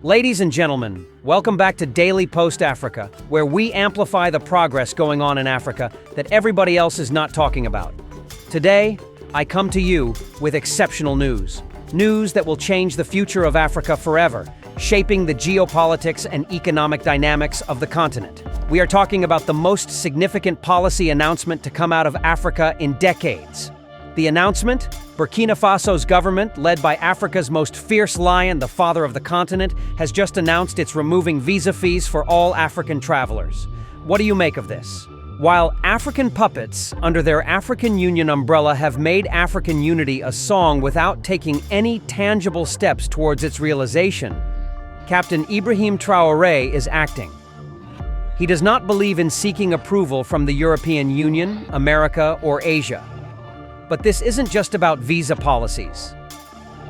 Ladies and gentlemen, welcome back to Daily Post Africa, where we amplify the progress going on in Africa that everybody else is not talking about. Today, I come to you with exceptional news. News that will change the future of Africa forever, shaping the geopolitics and economic dynamics of the continent. We are talking about the most significant policy announcement to come out of Africa in decades. The announcement? Burkina Faso's government, led by Africa's most fierce lion, the father of the continent, has just announced it's removing visa fees for all African travelers. What do you make of this? While African puppets, under their African Union umbrella, have made African unity a song without taking any tangible steps towards its realization, Captain Ibrahim Traoré is acting. He does not believe in seeking approval from the European Union, America, or Asia. But this isn't just about visa policies.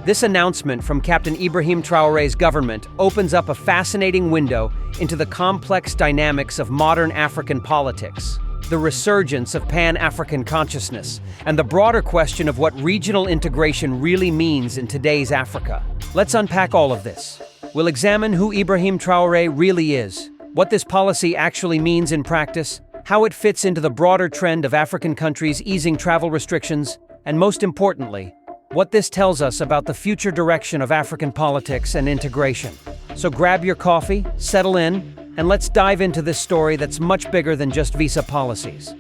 This announcement from Captain Ibrahim Traoré's government opens up a fascinating window into the complex dynamics of modern African politics, the resurgence of Pan-African consciousness, and the broader question of what regional integration really means in today's Africa. Let's unpack all of this. We'll examine who Ibrahim Traoré really is, what this policy actually means in practice, how it fits into the broader trend of African countries easing travel restrictions, and most importantly, what this tells us about the future direction of African politics and integration. So grab your coffee, settle in, and let's dive into this story that's much bigger than just visa policies.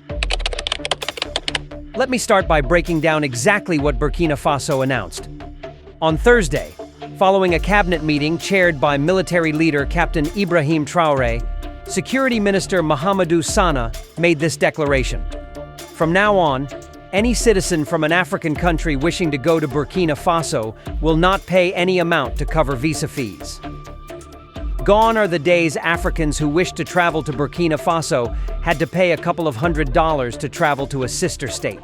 Let me start by breaking down exactly what Burkina Faso announced. On Thursday, following a cabinet meeting chaired by military leader Captain Ibrahim Traoré, Security Minister Mahamadou Sana made this declaration. From now on, any citizen from an African country wishing to go to Burkina Faso will not pay any amount to cover visa fees. Gone are the days Africans who wished to travel to Burkina Faso had to pay a couple of $100s to travel to a sister state.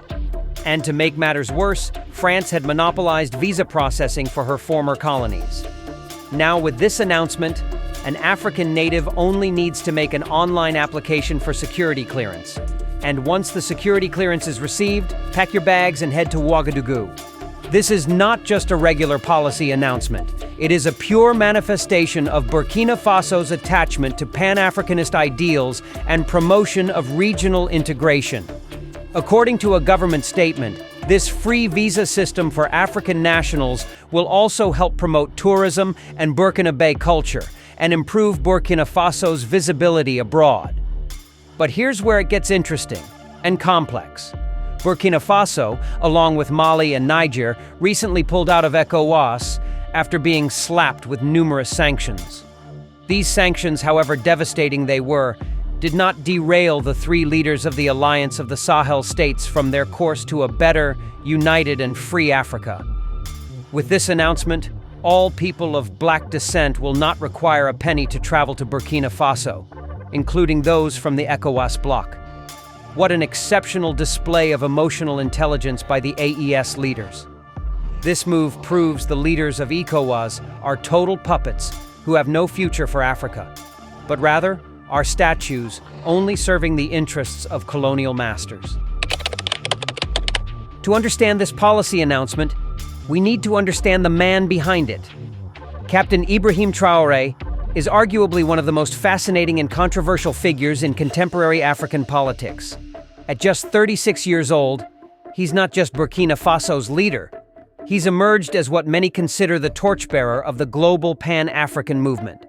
And to make matters worse, France had monopolized visa processing for her former colonies. Now, with this announcement, an African native only needs to make an online application for security clearance. And once the security clearance is received, pack your bags and head to Ouagadougou. This is not just a regular policy announcement. It is a pure manifestation of Burkina Faso's attachment to Pan-Africanist ideals and promotion of regional integration. According to a government statement, this free visa system for African nationals will also help promote tourism and Burkinabe culture, and improve Burkina Faso's visibility abroad. But here's where it gets interesting and complex. Burkina Faso, along with Mali and Niger, recently pulled out of ECOWAS after being slapped with numerous sanctions. These sanctions, however devastating they were, did not derail the three leaders of the Alliance of the Sahel States from their course to a better, united, and free Africa. With this announcement, all people of black descent will not require a penny to travel to Burkina Faso, including those from the ECOWAS bloc. What an exceptional display of emotional intelligence by the AES leaders. This move proves the leaders of ECOWAS are total puppets who have no future for Africa, but rather are statues only serving the interests of colonial masters. To understand this policy announcement, we need to understand the man behind it. Captain Ibrahim Traoré is arguably one of the most fascinating and controversial figures in contemporary African politics. At just 36 years old, he's not just Burkina Faso's leader. He's emerged as what many consider the torchbearer of the global Pan-African movement.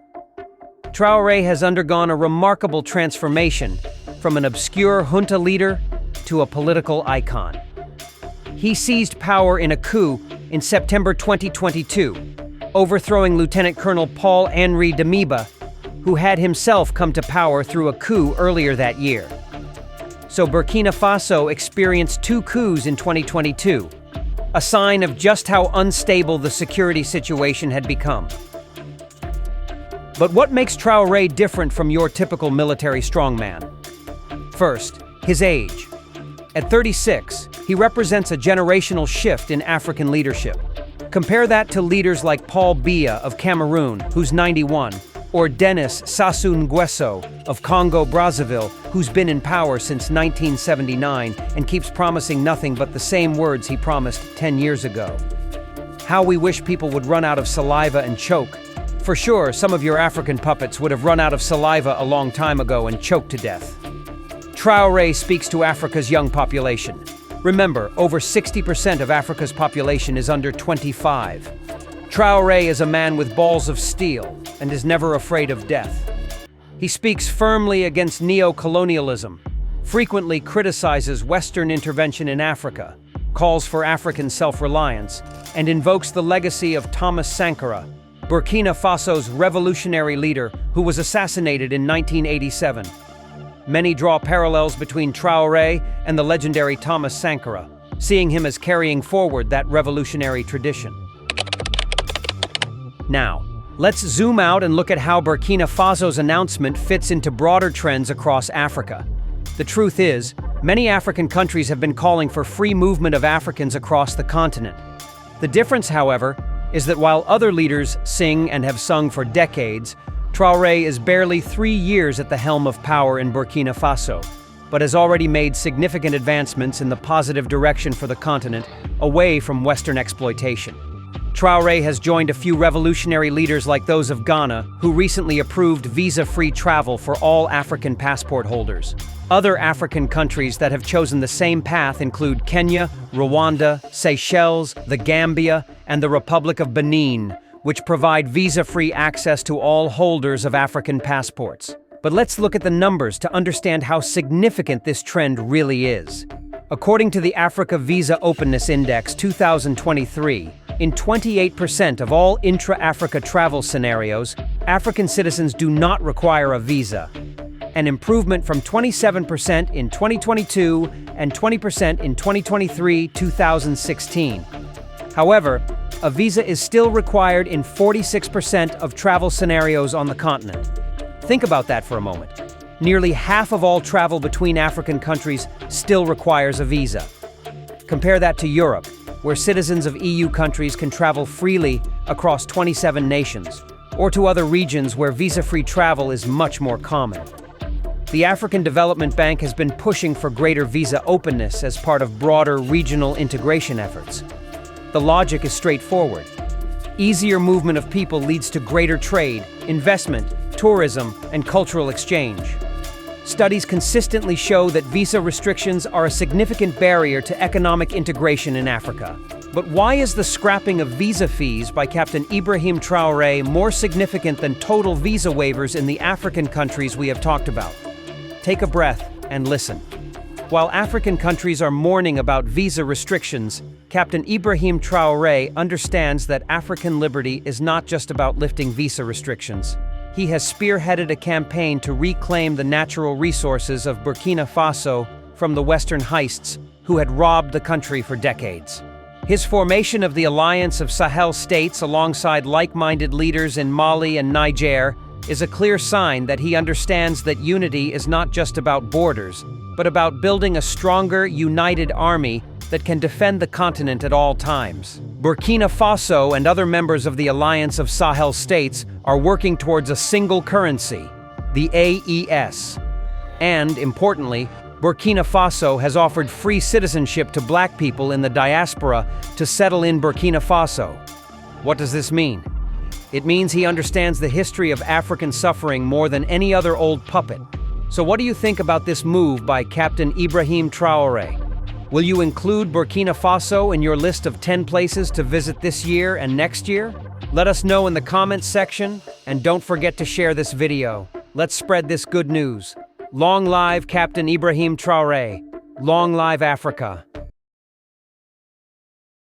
Traoré has undergone a remarkable transformation from an obscure junta leader to a political icon. He seized power in a coup in September 2022, overthrowing Lieutenant Colonel Paul-Henri Damiba, who had himself come to power through a coup earlier that year. So Burkina Faso experienced two coups in 2022, a sign of just how unstable the security situation had become. But what makes Traoré different from your typical military strongman? First, his age. At 36, he represents a generational shift in African leadership. Compare that to leaders like Paul Biya of Cameroon, who's 91, or Denis Sassou Nguesso of Congo-Brazzaville, who's been in power since 1979 and keeps promising nothing but the same words he promised 10 years ago. How we wish people would run out of saliva and choke For sure, some of your African puppets would have run out of saliva a long time ago and choked to death. Traoré speaks to Africa's young population. Remember, over 60% of Africa's population is under 25. Traoré is a man with balls of steel and is never afraid of death. He speaks firmly against neocolonialism, frequently criticizes Western intervention in Africa, calls for African self-reliance, and invokes the legacy of Thomas Sankara, Burkina Faso's revolutionary leader who was assassinated in 1987. Many draw parallels between Traoré and the legendary Thomas Sankara, seeing him as carrying forward that revolutionary tradition. Now, let's zoom out and look at how Burkina Faso's announcement fits into broader trends across Africa. The truth is, many African countries have been calling for free movement of Africans across the continent. The difference, however, is that while other leaders sing and have sung for decades, Traoré is barely 3 years at the helm of power in Burkina Faso, but has already made significant advancements in the positive direction for the continent, away from Western exploitation. Traoré has joined a few revolutionary leaders like those of Ghana, who recently approved visa-free travel for all African passport holders. Other African countries that have chosen the same path include Kenya, Rwanda, Seychelles, the Gambia, and the Republic of Benin, which provide visa-free access to all holders of African passports. But let's look at the numbers to understand how significant this trend really is. According to the Africa Visa Openness Index 2023, in 28% of all intra-Africa travel scenarios, African citizens do not require a visa, an improvement from 27% in 2022 and 20% in 2023-2016. However, a visa is still required in 46% of travel scenarios on the continent. Think about that for a moment. Nearly half of all travel between African countries still requires a visa. Compare that to Europe, where citizens of EU countries can travel freely across 27 nations, or to other regions where visa-free travel is much more common. The African Development Bank has been pushing for greater visa openness as part of broader regional integration efforts. The logic is straightforward. Easier movement of people leads to greater trade, investment, tourism, and cultural exchange. Studies consistently show that visa restrictions are a significant barrier to economic integration in Africa. But why is the scrapping of visa fees by Captain Ibrahim Traoré more significant than total visa waivers in the African countries we have talked about? Take a breath and listen. While African countries are mourning about visa restrictions, Captain Ibrahim Traoré understands that African liberty is not just about lifting visa restrictions. He has spearheaded a campaign to reclaim the natural resources of Burkina Faso from the Western heists who had robbed the country for decades. His formation of the Alliance of Sahel States alongside like-minded leaders in Mali and Niger is a clear sign that he understands that unity is not just about borders, but about building a stronger, united army that can defend the continent at all times. Burkina Faso and other members of the Alliance of Sahel States are working towards a single currency, the AES. And, importantly, Burkina Faso has offered free citizenship to black people in the diaspora to settle in Burkina Faso. What does this mean? It means he understands the history of African suffering more than any other old puppet. So what do you think about this move by Captain Ibrahim Traoré? Will you include Burkina Faso in your list of 10 places to visit this year and next year? Let us know in the comments section, and don't forget to share this video. Let's spread this good news. Long live Captain Ibrahim Traoré. Long live Africa.